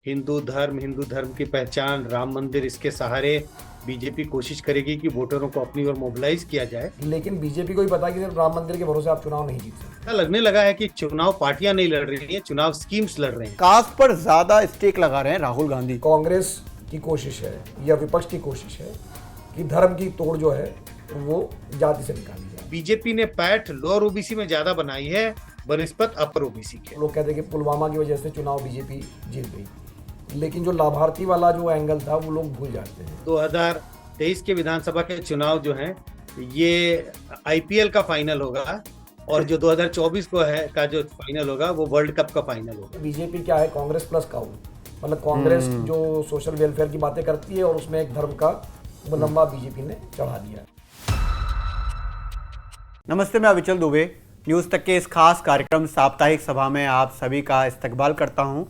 हिंदू धर्म की पहचान, राम मंदिर, इसके सहारे बीजेपी कोशिश करेगी कि वोटरों को अपनी ओर मोबिलाइज किया जाए। लेकिन बीजेपी को भी पता है कि सिर्फ राम मंदिर के भरोसे आप चुनाव नहीं जीत सकते। ऐसा लगने लगा है कि चुनाव पार्टियां नहीं लड़ रही हैं, चुनाव स्कीम्स लड़ रहे हैं। कास्ट पर ज्यादा स्टेक लगा रहे हैं राहुल गांधी। कांग्रेस की कोशिश है या विपक्ष की कोशिश है कि धर्म की तोड़ जो है वो जाति से निकाली जाए। बीजेपी ने पैठ लोअर ओबीसी में ज्यादा बनाई है बनिस्पत अपर ओबीसी के। लोग कहते हैं कि पुलवामा की वजह से चुनाव बीजेपी जीत गई, लेकिन जो लाभार्थी वाला जो एंगल था वो लोग भूल जाते हैं। 2023 के विधानसभा के चुनाव जो हैं ये आईपीएल का फाइनल होगा, और जो 2024 को है का जो फाइनल होगा वो वर्ल्ड कप का फाइनल होगा। बीजेपी क्या है? कांग्रेस प्लस काउ, मतलब कांग्रेस जो सोशल वेलफेयर की बातें करती है और उसमें एक धर्म का मुलम्बा बीजेपी ने चढ़ा दिया। नमस्ते, मैं अविचल दुबे न्यूज़ तक के इस खास कार्यक्रम साप्ताहिक सभा में आप सभी का इस्तकबाल करता हूं।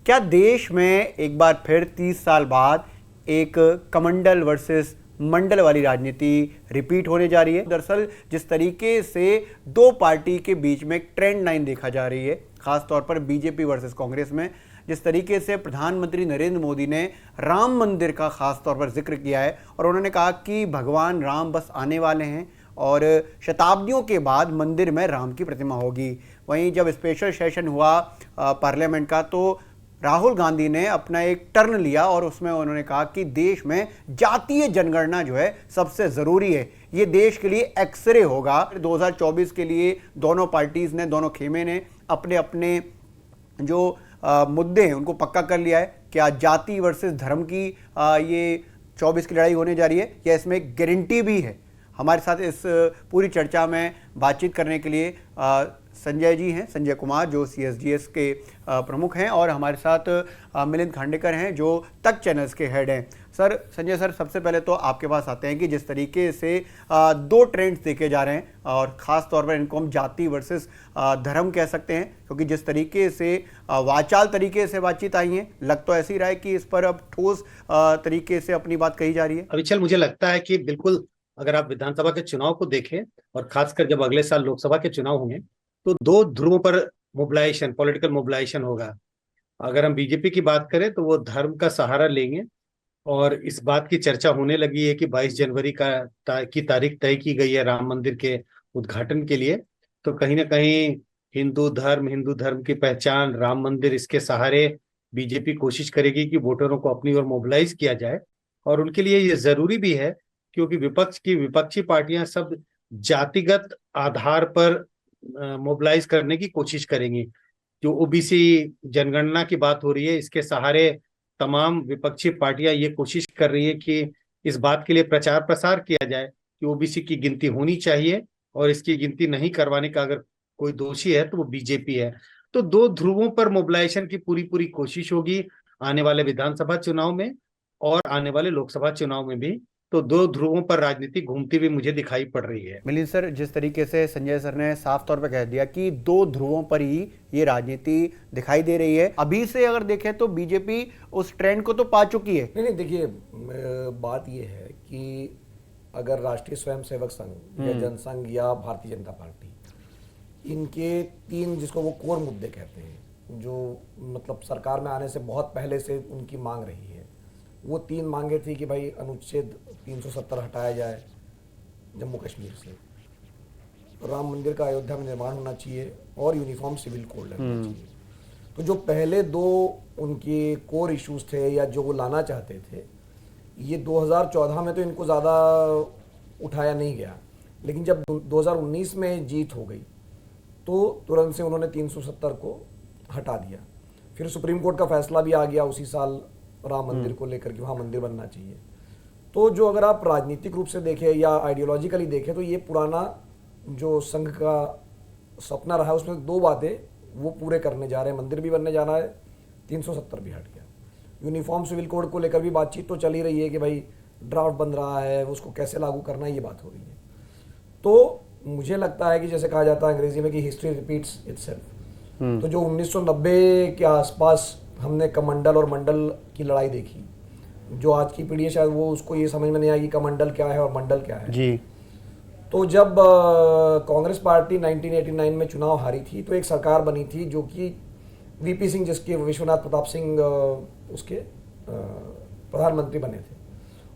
क्या देश में एक बार फिर 30 साल बाद एक कमंडल वर्सेस मंडल वाली राजनीति रिपीट होने जा रही है? दरअसल जिस तरीके से दो पार्टी के बीच में एक ट्रेंड लाइन देखा जा रही है, खासतौर पर बीजेपी वर्सेस कांग्रेस में, जिस तरीके से प्रधानमंत्री नरेंद्र मोदी ने राम मंदिर का खास तौर पर जिक्र किया है और उन्होंने कहा कि भगवान राम बस आने वाले हैं और शताब्दियों के बाद मंदिर में राम की प्रतिमा होगी। वहीं जब स्पेशल सेशन हुआ पार्लियामेंट का तो राहुल गांधी ने अपना एक टर्न लिया और उसमें उन्होंने कहा कि देश में जातीय जनगणना जो है सबसे ज़रूरी है, ये देश के लिए एक्सरे होगा। 2024 के लिए दोनों पार्टीज़ ने, दोनों खेमे ने अपने अपने जो मुद्दे हैं उनको पक्का कर लिया है। क्या जाति वर्सेस धर्म की ये 24 की लड़ाई होने जा रही है या इसमें एक गारंटी भी है? हमारे साथ इस पूरी चर्चा में बातचीत करने के लिए संजय जी हैं, संजय कुमार, जो CSDS के प्रमुख हैं, और हमारे साथ मिलिंद खांडेकर हैं जो तक चैनल्स के हेड हैं। सर, संजय सर, सबसे पहले तो आपके पास आते हैं कि जिस तरीके से दो ट्रेंड्स देखे जा रहे हैं और ख़ास तौर पर इनको हम जाति वर्सेस धर्म कह सकते हैं, क्योंकि जिस तरीके से वाचाल तरीके से बातचीत आई है, लग तो ऐसी रहा है कि इस पर अब ठोस तरीके से अपनी बात कही जा रही है। अविचल, मुझे लगता है कि बिल्कुल अगर आप विधानसभा के चुनाव को देखें और खासकर जब अगले साल लोकसभा के चुनाव होंगे तो दो ध्रुवों पर मोबिलाइजेशन, पॉलिटिकल मोबिलाइजेशन होगा। अगर हम बीजेपी की बात करें तो वो धर्म का सहारा लेंगे, और इस बात की चर्चा होने लगी है कि 22 जनवरी की तारीख तय की गई है राम मंदिर के उद्घाटन के लिए। तो कहीं ना कहीं हिंदू धर्म की पहचान, राम मंदिर, इसके सहारे बीजेपी कोशिश करेगी कि वोटरों को अपनी ओर मोबिलाइज किया जाए। और उनके लिए ये जरूरी भी है क्योंकि विपक्षी पार्टियां सब जातिगत आधार पर मोबिलाइज करने की कोशिश करेंगी। जो ओबीसी जनगणना की बात हो रही है, इसके सहारे तमाम विपक्षी पार्टियां ये कोशिश कर रही है कि इस बात के लिए प्रचार प्रसार किया जाए कि ओबीसी की गिनती होनी चाहिए, और इसकी गिनती नहीं करवाने का अगर कोई दोषी है तो वो बीजेपी है। तो दो ध्रुवों पर मोबिलाइजेशन की पूरी पूरी कोशिश होगी आने वाले विधानसभा चुनाव में और आने वाले लोकसभा चुनाव में भी। तो दो ध्रुवों पर राजनीति घूमती हुई मुझे दिखाई पड़ रही है। मिलिंद सर, जिस तरीके से संजय सर ने साफ तौर पर कह दिया कि दो ध्रुवों पर ही ये राजनीति दिखाई दे रही है, अभी से अगर देखें तो बीजेपी उस ट्रेंड को तो पा चुकी है। नहीं, देखिए, बात ये है कि अगर राष्ट्रीय स्वयंसेवक संघ या जनसंघ या भारतीय जनता पार्टी, इनके तीन, जिसको वो कोर मुद्दे कहते हैं, जो मतलब सरकार में आने से बहुत पहले से उनकी मांग रही है, वो तीन मांगे थी कि भाई अनुच्छेद 370 हटाया जाए जम्मू कश्मीर से, राम मंदिर का अयोध्या में निर्माण होना चाहिए और यूनिफॉर्म सिविल कोड लगना चाहिए। तो जो पहले दो उनके कोर इश्यूज थे या जो वो लाना चाहते थे, ये 2014 में तो इनको ज़्यादा उठाया नहीं गया, लेकिन जब 2019 में जीत हो गई तो तुरंत से उन्होंने 370 को हटा दिया। फिर सुप्रीम कोर्ट का फैसला भी आ गया उसी साल राम मंदिर को लेकर कि वहाँ मंदिर बनना चाहिए। तो जो अगर आप राजनीतिक रूप से देखें या आइडियोलॉजिकली देखें तो ये पुराना जो संघ का सपना रहा है उसमें दो बातें वो पूरे करने जा रहे हैं। मंदिर भी बनने जाना है, 370 भी हट गया। यूनिफॉर्म सिविल कोड को लेकर भी बातचीत तो चल ही रही है कि भाई ड्राफ्ट बन रहा है, उसको कैसे लागू करना है, ये बात हो रही है। तो मुझे लगता है कि जैसे कहा जाता है अंग्रेजी में कि हिस्ट्री रिपीट्स इटसेल्फ। तो जो 1990 के आसपास हमने कमंडल और मंडल की लड़ाई देखी, जो आज की पीढ़ी है शायद वो उसको ये समझ में नहीं आएगी कमंडल क्या है और मंडल क्या है जी। तो जब कांग्रेस पार्टी 1989 में चुनाव हारी थी तो एक सरकार बनी थी जो कि वीपी सिंह जिसके विश्वनाथ प्रताप सिंह उसके प्रधानमंत्री बने थे,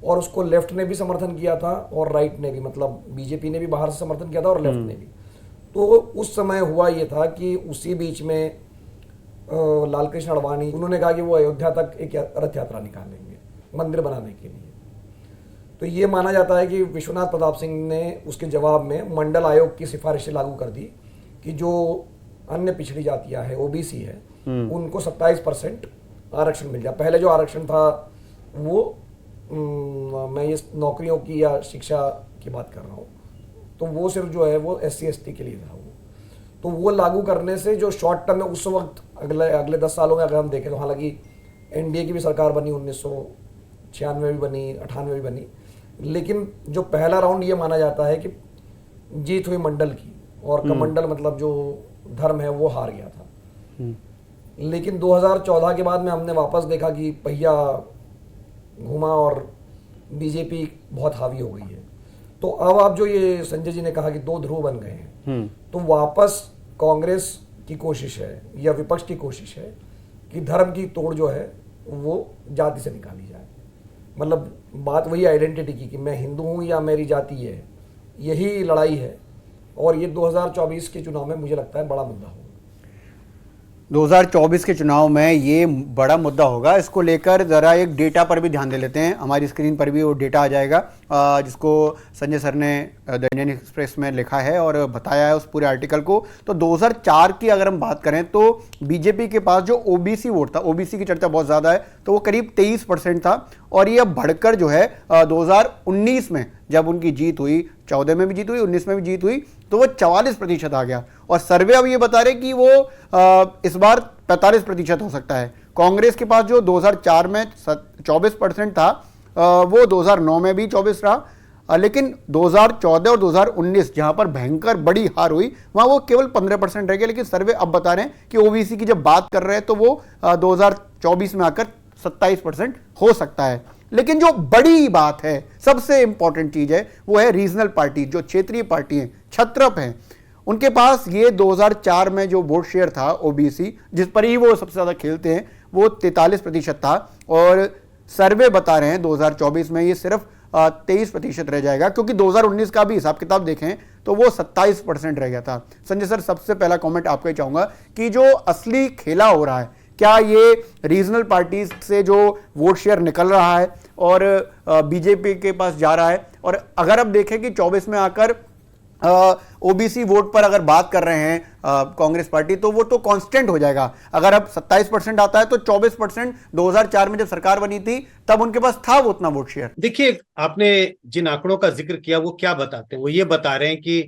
और उसको लेफ्ट ने भी समर्थन किया था और राइट ने भी, मतलब बीजेपी ने भी बाहर से समर्थन किया था और लेफ्ट ने भी। तो उस समय हुआ ये था कि उसी बीच में लाल कृष्ण आडवाणी उन्होंने कहा कि वो अयोध्या तक एक रथ यात्रा निकालेंगे मंदिर बनाने के लिए। तो ये माना जाता है कि विश्वनाथ प्रताप सिंह ने उसके जवाब में मंडल आयोग की सिफारिशें लागू कर दी कि जो अन्य पिछड़ी जातियां हैं, ओबीसी है, उनको 27% आरक्षण मिल जाए। पहले जो आरक्षण था वो मैं ये नौकरियों की या शिक्षा की बात कर रहा हूँ, तो वो सिर्फ जो है वो SC/ST के लिए था। तो वो लागू करने से जो शॉर्ट टर्म में उस वक्त अगले 10 सालों में अगर हम देखें तो, हालांकि एनडीए की भी सरकार बनी, 1996 में भी बनी, 98 में भी बनी, लेकिन जो पहला राउंड ये माना जाता है कि जीत हुई मंडल की, और कमंडल मतलब जो धर्म है वो हार गया था। लेकिन 2014 के बाद में हमने वापस देखा कि पहिया घुमा और बीजेपी बहुत हावी हो गई है। तो अब आप जो ये संजय जी ने कहा कि दो ध्रुव बन गए हैं, तो वापस कांग्रेस की कोशिश है या विपक्ष की कोशिश है कि धर्म की तोड़ जो है वो जाति से निकाली जाए। मतलब बात वही आइडेंटिटी की कि मैं हिंदू हूँ या मेरी जाति है, यही लड़ाई है। और ये 2024 के चुनाव में मुझे लगता है बड़ा मुद्दा होगा। 2024 के चुनाव में ये बड़ा मुद्दा होगा। इसको लेकर ज़रा एक डेटा पर भी ध्यान दे लेते हैं। हमारी स्क्रीन पर भी वो डेटा आ जाएगा जिसको संजय सर ने द इंडियन एक्सप्रेस में लिखा है और बताया है उस पूरे आर्टिकल को। तो 2004 की अगर हम बात करें तो बीजेपी के पास जो ओबीसी वोट था, ओबीसी की चर्चा बहुत ज़्यादा है, तो वो करीब 23% था, और ये अब बढ़कर जो है 2019 में जब उनकी जीत हुई, 14 में भी जीत हुई, 19 में भी जीत हुई, तो वो 44% आ गया। और सर्वे अब ये बता रहे कि वो इस बार 45% हो सकता है। कांग्रेस के पास जो 2004 में 24% था वो 2009 में भी 24 रहा, लेकिन 2014 और 2019 जहां पर भयंकर बड़ी हार हुई वहां वो केवल 15% रह गया। लेकिन सर्वे अब बता रहे हैं कि ओबीसी की जब बात कर रहे हैं तो वो 2024 में आकर 27% हो सकता है। लेकिन जो बड़ी बात है, सबसे इंपॉर्टेंट चीज है, वो है रीजनल पार्टी, जो क्षेत्रीय पार्टी हैं, छत्रप हैं, उनके पास ये 2004 में जो वोट शेयर था ओबीसी, जिस पर ही वो सबसे ज्यादा खेलते हैं, वो 43% था, और सर्वे बता रहे हैं 2024 में ये सिर्फ 23% रह जाएगा, क्योंकि 2019 का भी हिसाब किताब देखें तो वो 27% रह गया था। संजय सर, सबसे पहला कमेंट आपका ही चाहूंगा कि जो असली खेला हो रहा है, क्या ये रीजनल पार्टीज से जो वोट शेयर निकल रहा है और बीजेपी के पास जा रहा है, और अगर अब देखें कि 24 में आकर ओबीसी वोट पर अगर बात कर रहे हैं कांग्रेस पार्टी, तो वो तो कांस्टेंट हो जाएगा। अगर अब 27% आता है तो 24% 2004 में जब सरकार बनी थी तब उनके पास था वो उतना वोट शेयर। देखिए, आपने जिन आंकड़ों का जिक्र किया वो क्या बताते हैं? वो ये बता रहे हैं कि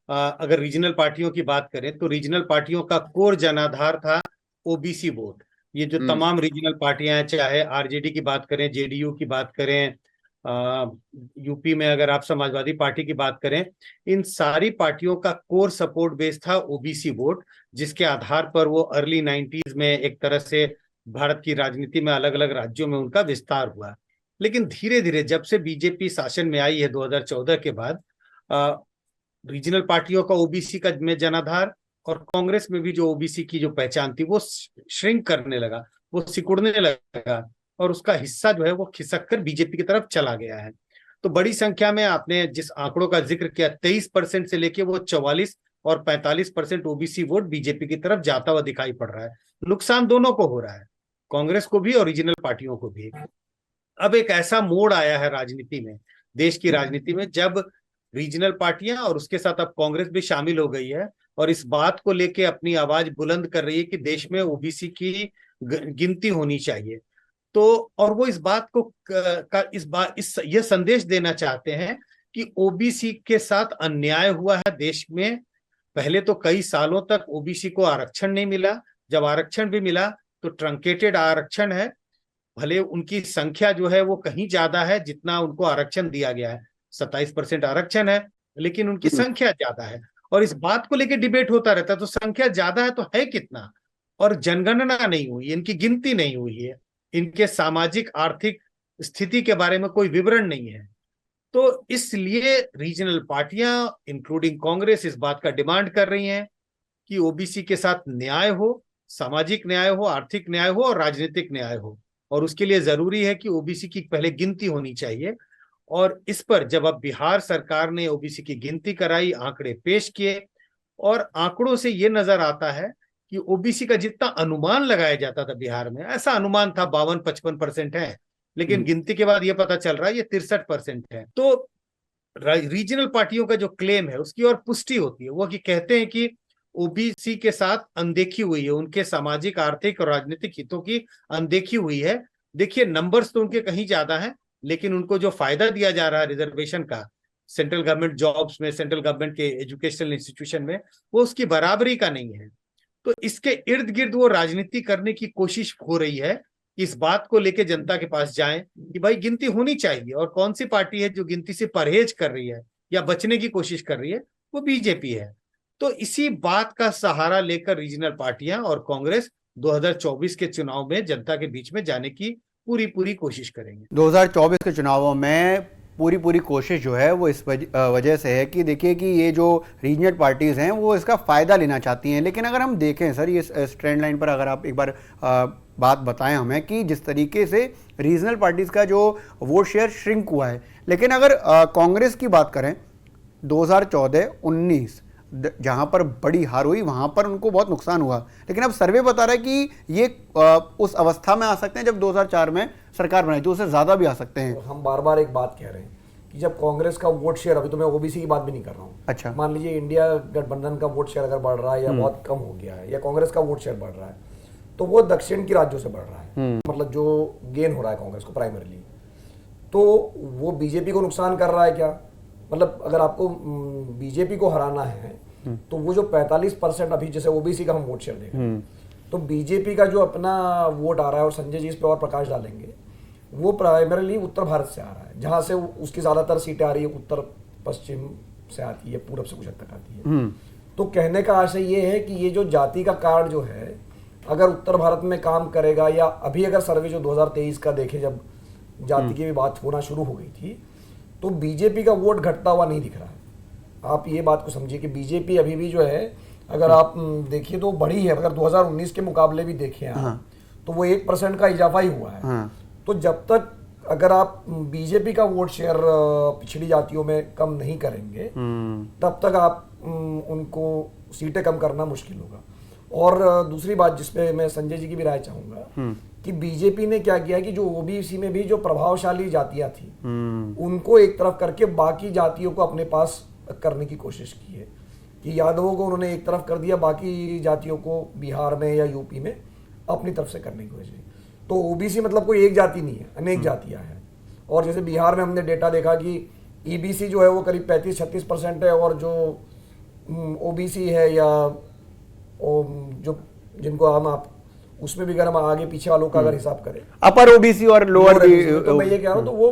अगर रीजनल पार्टियों की बात करें तो रीजनल पार्टियों का कोर जनाधार था ओबीसी वोट। ये जो तमाम रीजनल पार्टियां हैं, चाहे आरजेडी की बात करें, जेडीयू की बात करें, यूपी में अगर आप समाजवादी पार्टी की बात करें, इन सारी पार्टियों का कोर सपोर्ट बेस था ओबीसी वोट, जिसके आधार पर वो अर्ली 90s में एक तरह से भारत की राजनीति में अलग अलग राज्यों में उनका विस्तार हुआ। लेकिन धीरे धीरे जब से बीजेपी शासन में आई है 2014 के बाद, रीजनल पार्टियों का ओबीसी का में जनाधार और कांग्रेस में भी जो ओबीसी की जो पहचान थी वो श्रिंक करने लगा, वो सिकुड़ने लगा, और उसका हिस्सा जो है वो खिसक कर बीजेपी की तरफ चला गया है। तो बड़ी संख्या में आपने जिस आंकड़ों का जिक्र किया, 23% से लेके वो 44 और 45% ओबीसी वोट बीजेपी की तरफ जाता हुआ दिखाई पड़ रहा है। नुकसान दोनों को हो रहा है, कांग्रेस को भी और रीजनल पार्टियों को भी। अब एक ऐसा मोड़ आया है राजनीति में, देश की राजनीति में, जब रीजनल पार्टियां और उसके साथ अब कांग्रेस भी शामिल हो गई है और इस बात को लेके अपनी आवाज बुलंद कर रही है कि देश में ओबीसी की गिनती होनी चाहिए। तो और वो इस बात को ये संदेश देना चाहते हैं कि ओबीसी के साथ अन्याय हुआ है देश में। पहले तो कई सालों तक ओबीसी को आरक्षण नहीं मिला, जब आरक्षण भी मिला तो ट्रंकेटेड आरक्षण है। भले उनकी संख्या जो है वो कहीं ज्यादा है जितना उनको आरक्षण दिया गया है, 27% आरक्षण है, लेकिन उनकी संख्या ज्यादा है। और इस बात को लेकर डिबेट होता रहता है, तो संख्या ज्यादा है तो है कितना, और जनगणना नहीं हुई, इनकी गिनती नहीं हुई है, इनके सामाजिक आर्थिक स्थिति के बारे में कोई विवरण नहीं है। तो इसलिए रीजनल पार्टियां इंक्लूडिंग कांग्रेस इस बात का डिमांड कर रही हैं कि ओबीसी के साथ न्याय हो, सामाजिक न्याय हो, आर्थिक न्याय हो और राजनीतिक न्याय हो। और उसके लिए जरूरी है कि ओबीसी की पहले गिनती होनी चाहिए। और इस पर जब अब बिहार सरकार ने ओबीसी की गिनती कराई, आंकड़े पेश किए, और आंकड़ों से ये नजर आता है कि ओबीसी का जितना अनुमान लगाया जाता था बिहार में, ऐसा अनुमान था 52-55% है, लेकिन गिनती के बाद ये पता चल रहा है ये 63% है। तो रीजनल पार्टियों का जो क्लेम है उसकी और पुष्टि होती है, वो कि कहते हैं कि ओबीसी के साथ अनदेखी हुई है, उनके सामाजिक, आर्थिक और राजनीतिक हितों की अनदेखी हुई है। देखिए, नंबर्स तो उनके कहीं ज्यादा हैं, लेकिन उनको जो फायदा दिया जा रहा है रिजर्वेशन का सेंट्रल गवर्नमेंट जॉब्स में, सेंट्रल गवर्नमेंट के एजुकेशनल इंस्टीट्यूशन में, वो उसकी बराबरी का नहीं है। तो इसके इर्द गिर्द वो राजनीति करने की कोशिश हो रही है कि इस बात को लेके जनता के पास जाएं कि भाई गिनती होनी चाहिए। और कौन सी पार्टी है जो गिनती से परहेज कर रही है या बचने की कोशिश कर रही है? वो बीजेपी है। तो इसी बात का सहारा लेकर रीजनल पार्टियां और कांग्रेस 2024 के चुनाव में जनता के बीच में जाने की पूरी पूरी कोशिश करेंगे। 2024 के चुनावों में पूरी कोशिश जो है वो इस वजह से है कि देखिए कि ये जो रीजनल पार्टीज़ हैं वो इसका फ़ायदा लेना चाहती हैं। लेकिन अगर हम देखें सर, ये इस ट्रेंड लाइन पर अगर आप एक बार बात बताएं हमें कि जिस तरीके से रीजनल पार्टीज़ का जो वोट शेयर श्रिंक हुआ है, लेकिन अगर कांग्रेस की बात करें 2014-19 जहां पर बड़ी हार हुई वहां पर उनको बहुत नुकसान हुआ, लेकिन अब सर्वे बता रहा है कि ये उस अवस्था में आ सकते हैं जब 2004 में सरकार बनाई थी, उससे ज्यादा भी आ सकते हैं। तो हम बार बार एक बात कह रहे हैं कि जब कांग्रेस का वोट शेयर, अभी तो मैं ओबीसी की बात भी नहीं कर रहा हूँ, अच्छा, मान लीजिए इंडिया गठबंधन का वोट शेयर अगर बढ़ रहा है या बहुत कम हो गया है, या कांग्रेस का वोट शेयर बढ़ रहा है, तो वो दक्षिण की राज्यों से बढ़ रहा है, मतलब जो गेन हो रहा है कांग्रेस को प्राइमरीली, तो वो बीजेपी को नुकसान कर रहा है क्या? मतलब अगर आपको बीजेपी को हराना है तो वो जो 45% अभी जैसे ओबीसी का हम वोट शेयर देखें, तो बीजेपी का जो अपना वोट आ रहा है, और संजय जी इस पे और प्रकाश डालेंगे, वो प्राइमरीली उत्तर भारत से आ रहा है, जहां से उसकी ज्यादातर सीटें आ रही है उत्तर पश्चिम से आती है, पूरब से कुछ हद तक आती है। तो कहने का आशय ये है कि ये जो जाति का कार्ड जो है, अगर उत्तर भारत में काम करेगा, या अभी अगर सर्वे जो 2023 का देखे जब जाति की भी बात होना शुरू हो गई थी, तो बीजेपी का वोट घटता हुआ नहीं दिख रहा है। आप ये बात को समझिए कि बीजेपी अभी भी जो है, अगर आप देखिए तो बढ़ी है, अगर 2019 के मुकाबले भी देखें आप, तो वो 1% का इजाफा ही हुआ है। तो जब तक अगर आप बीजेपी का वोट शेयर पिछड़ी जातियों में कम नहीं करेंगे, तब तक आप उनको सीटें कम करना मुश्किल होगा। और दूसरी बात जिसपे मैं संजय जी की भी राय चाहूंगा कि बीजेपी ने क्या किया कि जो ओबीसी में भी जो प्रभावशाली जातियां थी उनको एक तरफ करके बाकी जातियों को अपने पास करने की कोशिश की है, कि यादवों को उन्होंने एक तरफ कर दिया, बाकी जातियों को बिहार में या यूपी में अपनी तरफ से करने की कोशिश। तो ओबीसी मतलब कोई एक जाति नहीं है, अनेक जातियां हैं। और जैसे बिहार में हमने डेटा देखा कि ईबीसी जो है वो करीब 35-36% है, और जो ओबीसी है या जो जिनको आप उसमें भी अगर हम आगे पीछे वालों का अगर हिसाब करें, अपर ओबीसी और लोअर भी, तो मैं ये कह रहा हूँ, तो वो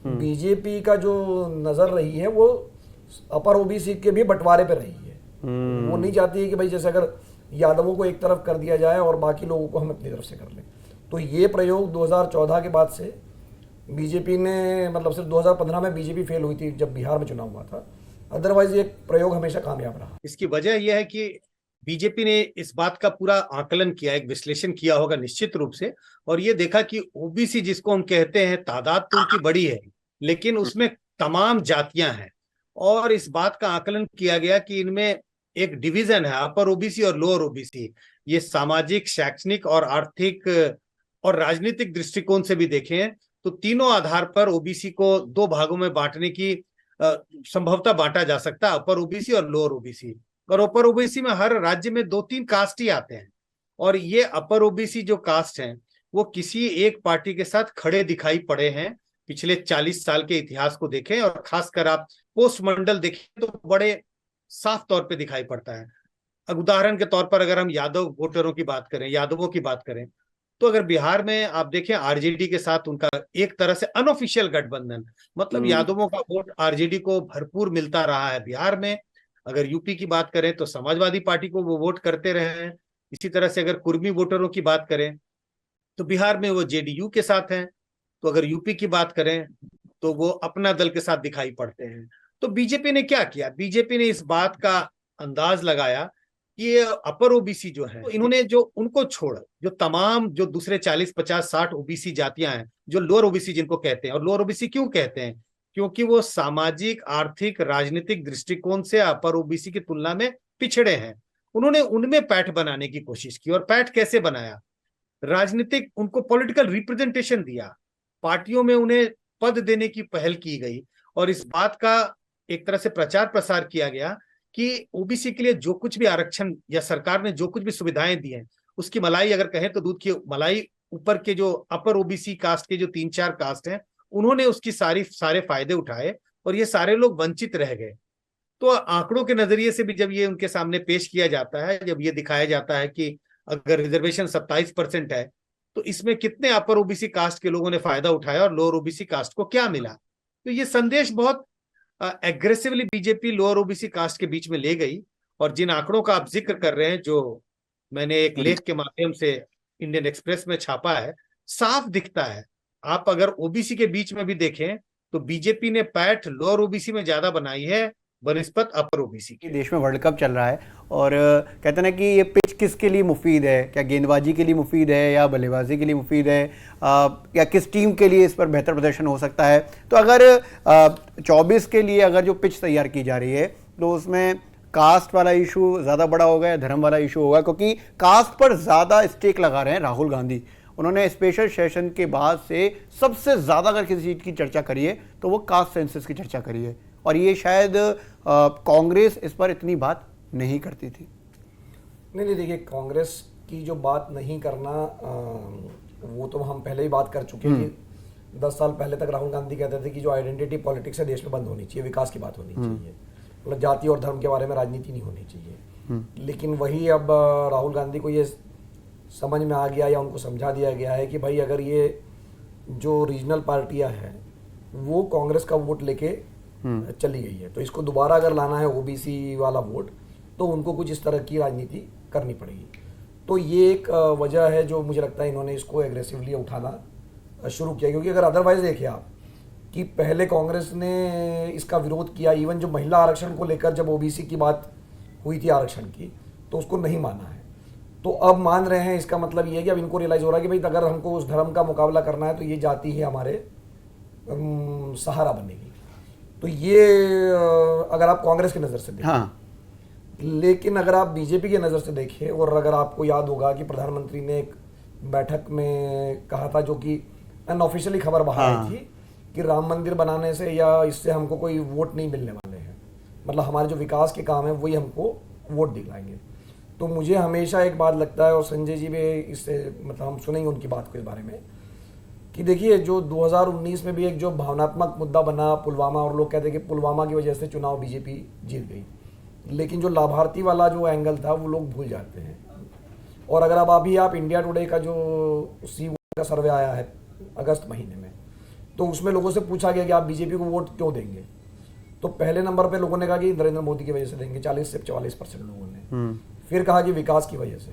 बीजेपी का जो नजर रही है वो अपर ओबीसी के भी बंटवारे पे रही है। वो नहीं चाहती है कि भाई जैसे अगर यादवों को एक तरफ कर दिया जाए और बाकी लोगों को हम अपनी तरफ से कर लें। तो ये प्रयोग 2014 के बाद से बीजेपी ने, मतलब सिर्फ 2015 में बीजेपी फेल हुई थी जब बिहार में चुनाव हुआ था, अदरवाइज ये प्रयोग हमेशा कामयाब रहा। इसकी वजह यह है कि बीजेपी ने इस बात का पूरा आकलन किया, एक विश्लेषण किया होगा निश्चित रूप से, और ये देखा कि ओबीसी जिसको हम कहते हैं, तादाद तो उनकी बड़ी है, लेकिन उसमें तमाम जातियां हैं। और इस बात का आकलन किया गया कि इनमें एक डिवीजन है, अपर ओबीसी और लोअर ओबीसी। ये सामाजिक, शैक्षणिक और आर्थिक और राजनीतिक दृष्टिकोण से भी देखें तो तीनों आधार पर ओबीसी को दो भागों में बांटने की संभवतः बांटा जा सकता है, अपर ओबीसी और लोअर ओबीसी। और अपर ओबीसी में हर राज्य में 2-3 कास्ट ही आते हैं, और ये अपर ओबीसी जो कास्ट हैं वो किसी एक पार्टी के साथ खड़े दिखाई पड़े हैं। पिछले 40 साल के इतिहास को देखें और खासकर आप पोस्ट मंडल देखें तो बड़े साफ तौर पे दिखाई पड़ता है। उदाहरण के तौर पर अगर हम यादव वोटरों की बात करें, यादवों की बात करें, तो अगर बिहार में आप देखें आरजेडी के साथ उनका एक तरह से अनऑफिशियल गठबंधन, मतलब यादवों का वोट आरजेडी को भरपूर मिलता रहा है बिहार में। अगर यूपी की बात करें तो समाजवादी पार्टी को वो वोट करते रहे हैं। इसी तरह से अगर कुर्मी वोटरों की बात करें तो बिहार में वो जेडीयू के साथ हैं। तो अगर यूपी की बात करें तो वो अपना दल के साथ दिखाई पड़ते हैं। तो बीजेपी ने क्या किया? बीजेपी ने इस बात का अंदाज लगाया कि ये अपर ओबीसी जो है, तो इन्होंने जो उनको छोड़ जो तमाम जो दूसरे 40 50 60 ओबीसी जातियां हैं, जो लोअर ओबीसी जिनको कहते हैं, और लोअर ओबीसी क्यों कहते हैं, क्योंकि वो सामाजिक आर्थिक राजनीतिक दृष्टिकोण से अपर ओबीसी की तुलना में पिछड़े हैं, उन्होंने उनमें पैठ बनाने की कोशिश की। और पैठ कैसे बनाया, राजनीतिक उनको पॉलिटिकल रिप्रेजेंटेशन दिया, पार्टियों में उन्हें पद देने की पहल की गई, और इस बात का एक तरह से प्रचार प्रसार किया गया कि ओबीसी के लिए जो कुछ भी आरक्षण या सरकार ने जो कुछ भी सुविधाएं दी हैं, उसकी मलाई अगर कहें तो दूध की मलाई, ऊपर के जो अपर ओबीसी कास्ट के जो 3-4 कास्ट हैं, उन्होंने उसकी सारे फायदे उठाए और ये सारे लोग वंचित रह गए। तो आंकड़ों के नजरिए से भी जब ये उनके सामने पेश किया जाता है, जब ये दिखाया जाता है कि अगर रिजर्वेशन 27% है, तो इसमें कितने अपर ओबीसी कास्ट के लोगों ने फायदा उठाया और लोअर ओबीसी कास्ट को क्या मिला, तो ये संदेश बहुत aggressively BJP lower OBC caste के बीच में ले गई। और जिन आंकड़ों का आप जिक्र कर रहे हैं, जो मैंने एक लेख के माध्यम से इंडियन एक्सप्रेस में छापा है, साफ दिखता है। आप अगर ओबीसी के बीच में भी देखें तो बीजेपी ने पैठ लोअर ओबीसी में ज्यादा बनाई है बनिस्पत अपर ओबीसी की। देश में वर्ल्ड कप चल रहा है और कहते हैं ना कि ये पिच किसके लिए मुफीद है, क्या गेंदबाजी के लिए मुफीद है या बल्लेबाजी के लिए मुफीद है, या किस टीम के लिए इस पर बेहतर प्रदर्शन हो सकता है। तो अगर 24 के लिए अगर जो पिच तैयार की जा रही है तो उसमें कास्ट वाला इशू ज़्यादा बड़ा होगा या धर्म वाला इशू होगा, क्योंकि कास्ट पर ज़्यादा स्टेक लगा रहे हैं राहुल गांधी। उन्होंने स्पेशल सेशन के बाद से सबसे ज़्यादा अगर किसी चीज़ की चर्चा करी है तो वो कास्ट सेंसस की चर्चा करी है, और ये शायद कांग्रेस इस पर इतनी बात नहीं करती थी। नहीं, देखिए, कांग्रेस की जो बात नहीं करना, वो तो हम पहले ही बात कर चुके हैं कि 10 साल पहले तक राहुल गांधी कहते थे कि जो आइडेंटिटी पॉलिटिक्स है देश में बंद होनी चाहिए, विकास की बात होनी चाहिए, मतलब जाति और धर्म के बारे में राजनीति नहीं होनी चाहिए। लेकिन वही अब राहुल गांधी को ये समझ में आ गया या उनको समझा दिया गया है कि भाई अगर ये जो रीजनल पार्टियां हैं वो कांग्रेस का वोट लेके चली गई है, तो इसको दोबारा अगर लाना है ओबीसी वाला वोट, तो उनको कुछ इस तरह की राजनीति करनी पड़ेगी। तो ये एक वजह है जो मुझे लगता है इन्होंने इसको एग्रेसिवली उठाना शुरू किया, क्योंकि अगर अदरवाइज देखिए आप कि पहले कांग्रेस ने इसका विरोध किया, इवन जो महिला आरक्षण को लेकर जब ओबीसी की बात हुई थी आरक्षण की, तो उसको नहीं माना है। तो अब मान रहे हैं, इसका मतलब ये है कि अब इनको रियलाइज हो रहा है कि भाई अगर हमको उस धर्म का मुकाबला करना है तो ये जाति ही हमारे सहारा बनेगी। तो ये अगर आप कांग्रेस की नज़र से देखें, हाँ। लेकिन अगर आप बीजेपी की नज़र से देखें, और अगर आपको याद होगा कि प्रधानमंत्री ने एक बैठक में कहा था, जो कि अनऑफिशियली खबर बाहर आई थी, कि राम मंदिर बनाने से या इससे हमको कोई वोट नहीं मिलने वाले हैं, मतलब हमारे जो विकास के काम है वही हमको वोट दिलाएंगे। तो मुझे हमेशा एक बात लगता है, और संजय जी भी इससे मतलब हम सुनेंगे उनकी बात को इस बारे में, कि देखिए जो 2019 में भी एक जो भावनात्मक मुद्दा बना पुलवामा, और लोग कहते हैं कि पुलवामा की वजह से चुनाव बीजेपी जीत गई, लेकिन जो लाभार्थी वाला जो एंगल था वो लोग भूल जाते हैं। और अगर अब अभी आप इंडिया टुडे का जो सी का सर्वे आया है अगस्त महीने में, तो उसमें लोगों से पूछा गया कि आप बीजेपी को वोट क्यों देंगे, तो पहले नंबर पे लोगों ने कहा कि नरेंद्र मोदी की वजह से देंगे, 40 से 44% लोगों ने। फिर कहा कि विकास की वजह से,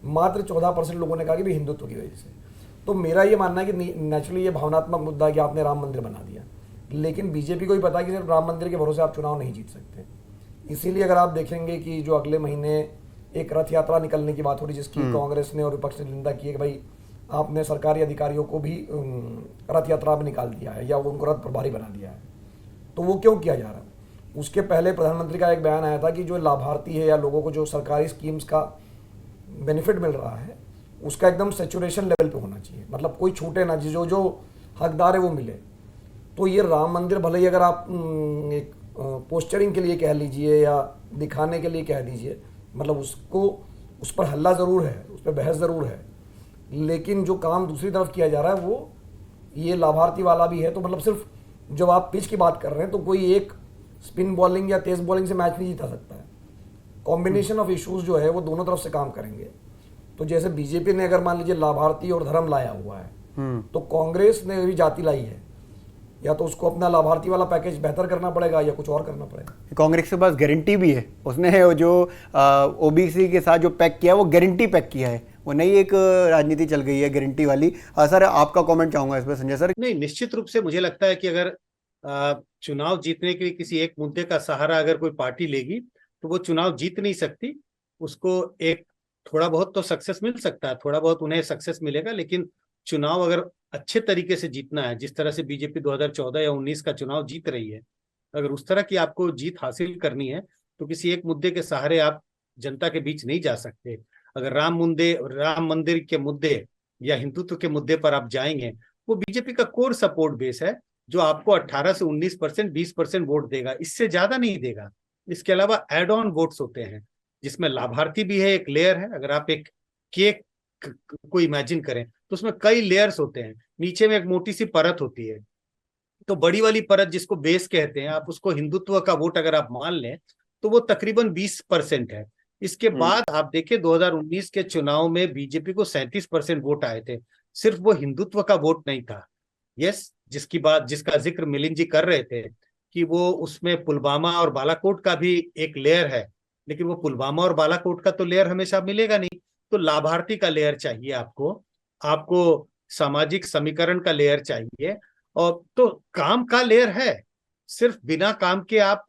मात्र 14% लोगों ने कहा कि हिंदुत्व की वजह से। तो मेरा ये मानना है कि नेचुरली ये भावनात्मक मुद्दा है कि आपने राम मंदिर बना दिया, लेकिन बीजेपी को भी पता है कि सिर्फ राम मंदिर के भरोसे आप चुनाव नहीं जीत सकते। इसीलिए अगर आप देखेंगे कि जो अगले महीने एक रथ यात्रा निकलने की बात हो रही, जिसकी कांग्रेस ने और विपक्ष ने निंदा की है कि भाई आपने सरकारी अधिकारियों को भी रथ यात्रा में निकाल दिया है या उनको रथ प्रभारी बना दिया है, तो वो क्यों किया जा रहा है? उसके पहले प्रधानमंत्री का एक बयान आया था कि जो लाभार्थी है या लोगों को जो सरकारी स्कीम्स का बेनिफिट मिल रहा है उसका एकदम सेचुरेशन लेवल पे होना चाहिए, मतलब कोई छूटे ना, जो हकदार है वो मिले। तो ये राम मंदिर भले ही अगर आप एक पोस्चरिंग के लिए कह लीजिए या दिखाने के लिए कह दीजिए, मतलब उसको उस पर हल्ला ज़रूर है, उस पर बहस ज़रूर है, लेकिन जो काम दूसरी तरफ किया जा रहा है वो ये लाभार्थी वाला भी है। तो मतलब सिर्फ जब आप पिच की बात कर रहे हैं तो कोई एक स्पिन बॉलिंग या तेज बॉलिंग से मैच नहीं जीता सकता है, कॉम्बिनेशन ऑफ इश्यूज जो है वो दोनों तरफ से काम करेंगे। तो जैसे बीजेपी ने अगर मान लीजिए लाभार्थी और धर्म लाया हुआ है, तो कांग्रेस ने भी जाति लाई है, या तो उसको अपना लाभार्थी वाला पैकेज बेहतर करना पड़ेगा या कुछ और करना पड़ेगा। कांग्रेस के पास गारंटी भी है, उसने जो ओबीसी के साथ जो पैक किया है वो गारंटी पैक किया है, वो नई एक राजनीति चल गई है गारंटी वाली। सर आपका कमेंट चाहूंगा इस पर, संजय सर। नहीं, निश्चित रूप से मुझे लगता है कि अगर चुनाव जीतने के लिए किसी एक मुद्दे का सहारा अगर कोई पार्टी लेगी तो वो चुनाव जीत नहीं सकती, उसको एक थोड़ा बहुत तो सक्सेस मिल सकता है, थोड़ा बहुत उन्हें सक्सेस मिलेगा, लेकिन चुनाव अगर अच्छे तरीके से जीतना है, जिस तरह से बीजेपी 2014 या 19 का चुनाव जीत रही है, अगर उस तरह की आपको जीत हासिल करनी है तो किसी एक मुद्दे के सहारे आप जनता के बीच नहीं जा सकते। अगर राम मंदिर के मुद्दे या हिंदुत्व के मुद्दे पर आप जाएंगे, वो बीजेपी का कोर सपोर्ट बेस है जो आपको 18 से 19%, 20% वोट देगा, इससे ज्यादा नहीं देगा। इसके अलावा एड ऑन वोट्स होते हैं जिसमें लाभार्थी भी है, एक लेयर है। अगर आप एक केक को इमेजिन करें तो उसमें कई लेयर्स होते हैं, नीचे में एक मोटी सी परत होती है, तो बड़ी वाली परत जिसको बेस कहते हैं, आप उसको हिंदुत्व का वोट अगर आप मान लें तो वो तकरीबन 20% है। इसके बाद आप देखिए 2019 के चुनाव में बीजेपी को 37% वोट आए थे, सिर्फ वो हिंदुत्व का वोट नहीं था। यस, जिसका जिक्र मिलिंद जी कर रहे थे कि वो उसमें पुलवामा और बालाकोट का भी एक लेयर है, लेकिन वो पुलवामा और बालाकोट का तो लेयर हमेशा मिलेगा नहीं, तो लाभार्थी का लेयर चाहिए आपको, आपको सामाजिक समीकरण का लेयर चाहिए, और तो काम का लेयर है। सिर्फ बिना काम के आप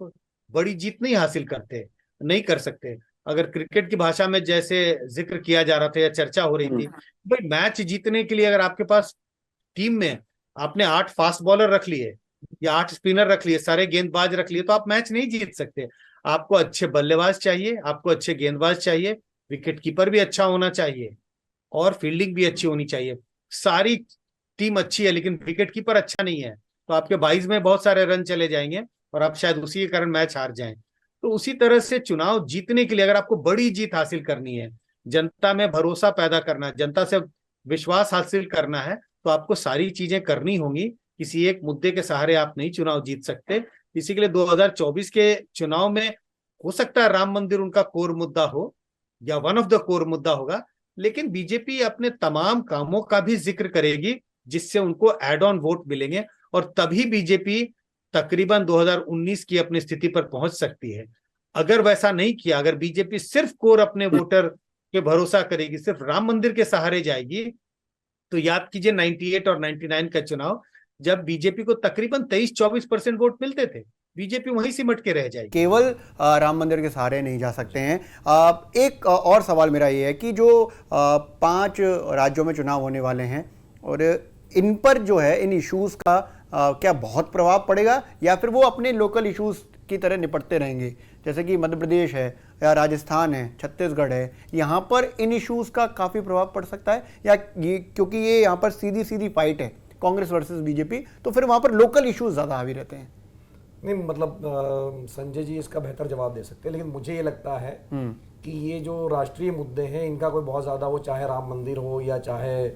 बड़ी जीत नहीं हासिल करते, नहीं कर सकते। अगर क्रिकेट की भाषा में जैसे जिक्र किया जा रहा था या चर्चा हो रही थी, भाई मैच जीतने के लिए अगर आपके पास टीम में आपने 8 फास्ट बॉलर रख लिए या 8 स्पिनर रख लिए, सारे गेंदबाज रख लिए, तो आप मैच नहीं जीत सकते। आपको अच्छे बल्लेबाज चाहिए, आपको अच्छे गेंदबाज चाहिए, विकेट कीपर भी अच्छा होना चाहिए और फील्डिंग भी अच्छी होनी चाहिए। सारी टीम अच्छी है लेकिन विकेट कीपर अच्छा नहीं है, तो आपके 22 में बहुत सारे रन चले जाएंगे और आप शायद उसी के कारण मैच हार जाएं। तो उसी तरह से चुनाव जीतने के लिए अगर आपको बड़ी जीत हासिल करनी है, जनता में भरोसा पैदा करना है, जनता से विश्वास हासिल करना है, तो आपको सारी चीजें करनी होंगी। किसी एक मुद्दे के सहारे आप नहीं चुनाव जीत सकते। इसी के लिए 2024 के चुनाव में हो सकता है राम मंदिर उनका कोर मुद्दा हो या वन ऑफ द कोर मुद्दा होगा, लेकिन बीजेपी अपने तमाम कामों का भी जिक्र करेगी जिससे उनको एड ऑन वोट मिलेंगे, और तभी बीजेपी तकरीबन 2019 की अपनी स्थिति पर पहुंच सकती है। अगर वैसा नहीं किया, अगर बीजेपी सिर्फ कोर अपने वोटर पे भरोसा करेगी, सिर्फ राम मंदिर के सहारे जाएगी, तो याद कीजिए 98 और 99 का चुनाव, जब बीजेपी को तकरीबन 23-24% वोट मिलते थे, बीजेपी वहीं सिमट के रह जाएगी। केवल राम मंदिर के सहारे नहीं जा सकते हैं। एक और सवाल मेरा ये है कि जो 5 राज्यों में चुनाव होने वाले हैं और इन पर जो है, इन इश्यूज का क्या बहुत प्रभाव पड़ेगा या फिर वो अपने लोकल इश्यूज की तरह निपटते रहेंगे? जैसे कि मध्य प्रदेश है या राजस्थान है, छत्तीसगढ़ है, यहाँ पर इन इश्यूज का काफ़ी प्रभाव पड़ सकता है, या ये क्योंकि ये यहाँ पर सीधी सीधी फाइट है कांग्रेस वर्सेस बीजेपी, तो फिर वहाँ पर लोकल इश्यूज ज़्यादा हावी रहते हैं? नहीं, मतलब संजय जी इसका बेहतर जवाब दे सकते हैं, लेकिन मुझे ये लगता है कि ये जो राष्ट्रीय मुद्दे हैं इनका कोई बहुत ज़्यादा, वो चाहे राम मंदिर हो या चाहे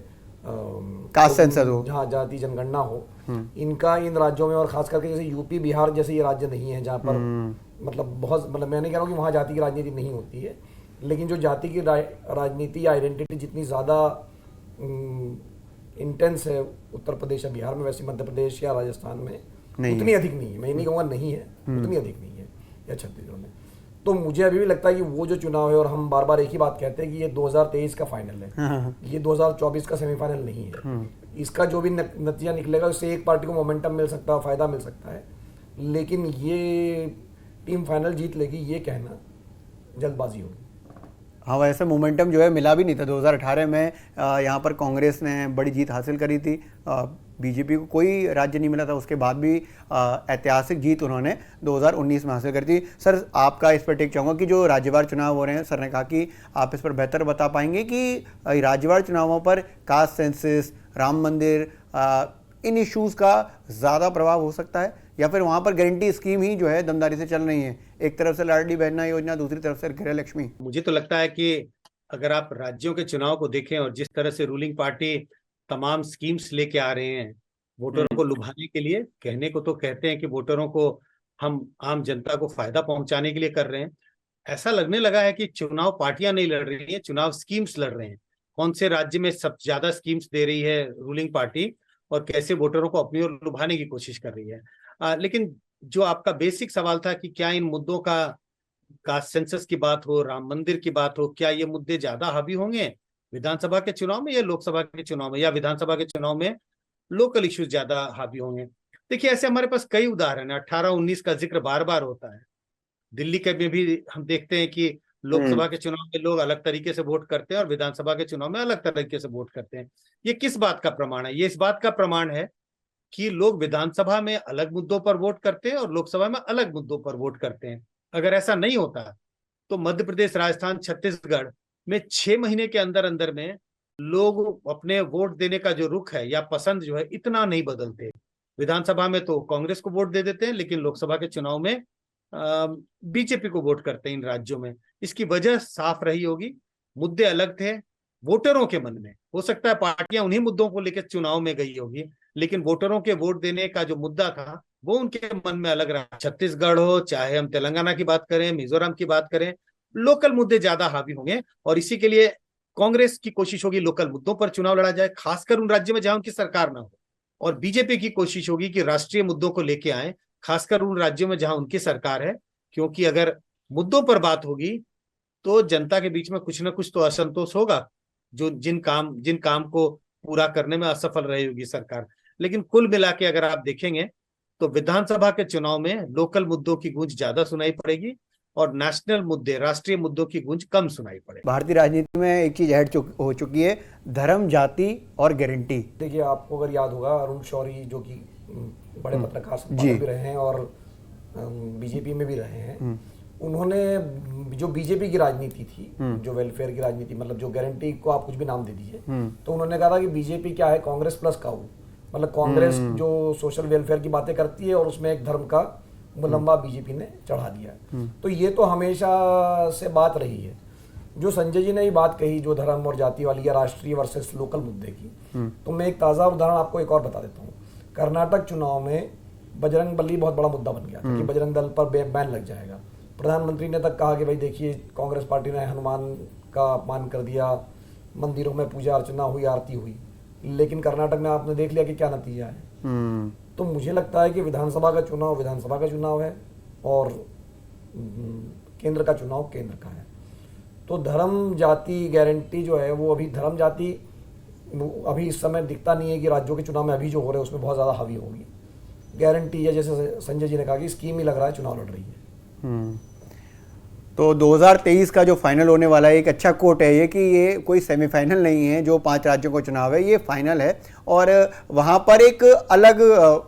कास्ट सेंसस हो, जहाँ जाति जनगणना हो, इनका इन राज्यों में, और खास करके जैसे यूपी बिहार जैसे ये राज्य नहीं है जहाँ पर मतलब बहुत, मतलब मैं नहीं कह रहा हूँ कि वहाँ जाति की राजनीति नहीं होती है, लेकिन जो जाति की राजनीति या आइडेंटिटी जितनी ज़्यादा इंटेंस है उत्तर प्रदेश या बिहार में, वैसे मध्य प्रदेश या राजस्थान में उतनी अधिक नहीं है। मैं नहीं कहूँगा नहीं है, उतनी अधिक नहीं है, या छत्तीसगढ़ में। तो मुझे अभी भी लगता है कि वो जो चुनाव है, और हम बार बार एक ही बात कहते हैं कि ये 2023 का फाइनल है, ये 2024 का सेमीफाइनल नहीं है। इसका जो भी नतीजा निकलेगा उससे एक पार्टी को मोमेंटम मिल सकता है, फायदा मिल सकता है, लेकिन ये टीम फाइनल जीत लेगी ये कहना जल्दबाजी होगी। हाँ, वैसे मोमेंटम जो है मिला भी नहीं था 2018 में। यहाँ पर कांग्रेस ने बड़ी जीत हासिल करी थी, बीजेपी को कोई राज्य नहीं मिला था, उसके बाद भी ऐतिहासिक जीत उन्होंने 2019 में हासिल करी थी। सर, आपका इस पर टेक चाहूँगा कि जो राज्यवार चुनाव हो रहे हैं, सर ने कहा कि आप इस पर बेहतर बता पाएंगे कि राज्यवार चुनावों पर कास्ट सेंसस, राम मंदिर, इन इश्यूज़ का ज़्यादा प्रभाव हो सकता है, या फिर वहाँ पर गारंटी स्कीम ही जो है दमदारी से चल रही है, एक तरफ से लाडली बहना योजना, दूसरी तरफ से गृह लक्ष्मी? मुझे तो लगता है कि अगर आप राज्यों के चुनाव को देखें और जिस तरह से रूलिंग पार्टी तमाम स्कीम्स लेके आ रहे हैं वोटरों को लुभाने के लिए, कहने को तो कहते हैं कि वोटरों को हम आम जनता को फायदा पहुंचाने के लिए कर रहे हैं, ऐसा लगने लगा है कि चुनाव पार्टियां नहीं लड़ रही हैं, चुनाव स्कीम्स लड़ रहे हैं। कौन से राज्य में सबसे ज्यादा स्कीम्स दे रही है रूलिंग पार्टी और कैसे वोटरों को अपनी ओर लुभाने की कोशिश कर रही है। लेकिन जो आपका बेसिक सवाल था कि क्या इन मुद्दों का सेंसस की बात हो, राम मंदिर की बात हो, क्या ये मुद्दे ज्यादा हावी होंगे विधानसभा के चुनाव में या लोकसभा के चुनाव में, या विधानसभा के चुनाव में लोकल इश्यूज ज्यादा हावी होंगे? देखिए, ऐसे हमारे पास कई उदाहरण है। 18-19 का जिक्र बार बार होता है। दिल्ली के में भी हम देखते हैं कि लोकसभा के चुनाव में लोग अलग तरीके से वोट करते हैं और विधानसभा के चुनाव में अलग तरीके से वोट करते हैं। ये किस बात का प्रमाण है? ये इस बात का प्रमाण है कि लोग विधानसभा में अलग मुद्दों पर वोट करते हैं और लोकसभा में अलग मुद्दों पर वोट करते हैं। अगर ऐसा नहीं होता तो मध्य प्रदेश, राजस्थान, छत्तीसगढ़ में 6 महीने के अंदर अंदर में लोग अपने वोट देने का जो रुख है या पसंद जो है इतना नहीं बदलते। विधानसभा में तो कांग्रेस को वोट दे देते हैं, लेकिन लोकसभा के चुनाव में बीजेपी को वोट करते हैं इन राज्यों में। इसकी वजह साफ रही होगी, मुद्दे अलग थे वोटरों के मन में। हो सकता है पार्टियां उन्हीं मुद्दों को लेकर चुनाव में गई होगी, लेकिन वोटरों के वोट देने का जो मुद्दा था वो उनके मन में अलग रहा। छत्तीसगढ़ हो, चाहे हम तेलंगाना की बात करें, मिजोरम की बात करें, लोकल मुद्दे ज्यादा हावी होंगे और इसी के लिए कांग्रेस की कोशिश होगी लोकल मुद्दों पर चुनाव लड़ा जाए, खासकर उन राज्यों में जहां उनकी सरकार ना हो। और बीजेपी की कोशिश होगी कि राष्ट्रीय मुद्दों को लेके आए, खासकर उन राज्यों में जहां उनकी सरकार है, क्योंकि अगर मुद्दों पर बात होगी तो जनता के बीच में कुछ ना कुछ तो असंतोष होगा, जो जिन काम को पूरा करने में असफल रही होगी सरकार। लेकिन कुल मिला के अगर आप देखेंगे तो विधानसभा के चुनाव में लोकल मुद्दों की गूंज ज्यादा सुनाई पड़ेगी और नेशनल मुद्दे, राष्ट्रीय मुद्दों की गूंज कम सुनाई पड़ेगी। भारतीय राजनीति में एक चीज ऐड हो चुकी है, धर्म, जाति और गारंटी। देखिए, आपको अगर याद होगा, अरुण शौरी जो कि बड़े पत्रकार संपादक भी रहे हैं और बीजेपी में भी रहे हैं, उन्होंने जो बीजेपी की राजनीति थी, जो वेलफेयर की राजनीति, मतलब जो गारंटी को आप कुछ भी नाम दे दीजिए, तो उन्होंने कहा था कि बीजेपी क्या है, कांग्रेस प्लस काऊ। मतलब कांग्रेस जो सोशल वेलफेयर की बातें करती है और उसमें एक धर्म का मुलम्बा बीजेपी ने चढ़ा दिया। तो ये तो हमेशा से बात रही है। जो संजय जी ने ये बात कही, जो धर्म और जाति वाली या राष्ट्रीय वर्सेस लोकल मुद्दे की, तो मैं एक ताज़ा उदाहरण आपको एक और बता देता हूँ। कर्नाटक चुनाव में बजरंग बली बहुत बड़ा मुद्दा बन गया था कि बजरंग दल पर बैन लग जाएगा। प्रधानमंत्री ने तक कहा कि भाई देखिए, कांग्रेस पार्टी ने हनुमान का अपमान कर दिया, मंदिरों में पूजा अर्चना हुई, आरती हुई, लेकिन कर्नाटक में आपने देख लिया कि क्या नतीजा है। तो मुझे लगता है कि विधानसभा का चुनाव है और केंद्र का चुनाव केंद्र का है। तो धर्म जाति गारंटी जो है वो अभी धर्म जाति अभी इस समय दिखता नहीं है कि राज्यों के चुनाव में अभी जो हो रहे हैं उसमें बहुत ज़्यादा हावी होगी। गारंटी है, जैसे संजय जी ने कहा कि स्कीम ही लग रहा है चुनाव लड़ रही है। तो 2023 का जो फाइनल होने वाला है, एक अच्छा कोट है ये कि ये कोई सेमीफाइनल नहीं है, जो 5 राज्यों का चुनाव है ये फाइनल है। और वहाँ पर एक अलग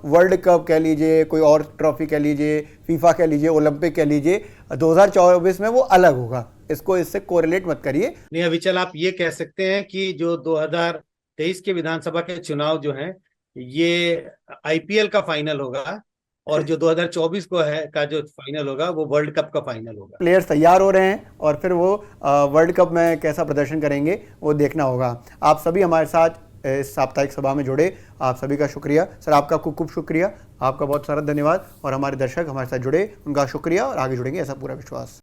वर्ल्ड कप कह लीजिए, कोई और ट्रॉफी कह लीजिए, फीफा कह लीजिए, ओलंपिक कह लीजिए, 2024 में वो अलग होगा। इसको इससे कोरिलेट मत करिए। नहीं अविचल, आप ये कह सकते हैं कि जो 2023 के विधानसभा के चुनाव जो हैं ये आईपीएल का फाइनल होगा और जो 2024 को है का जो फाइनल होगा वो वर्ल्ड कप का फाइनल होगा। प्लेयर्स तैयार हो रहे हैं और फिर वो वर्ल्ड कप में कैसा प्रदर्शन करेंगे वो देखना होगा। आप सभी हमारे साथ इस साप्ताहिक सभा में जुड़े, आप सभी का शुक्रिया। सर, आपका खूब खूब शुक्रिया, आपका बहुत सारा धन्यवाद। और हमारे दर्शक हमारे साथ जुड़े, उनका शुक्रिया और आगे जुड़ेंगे ऐसा पूरा विश्वास।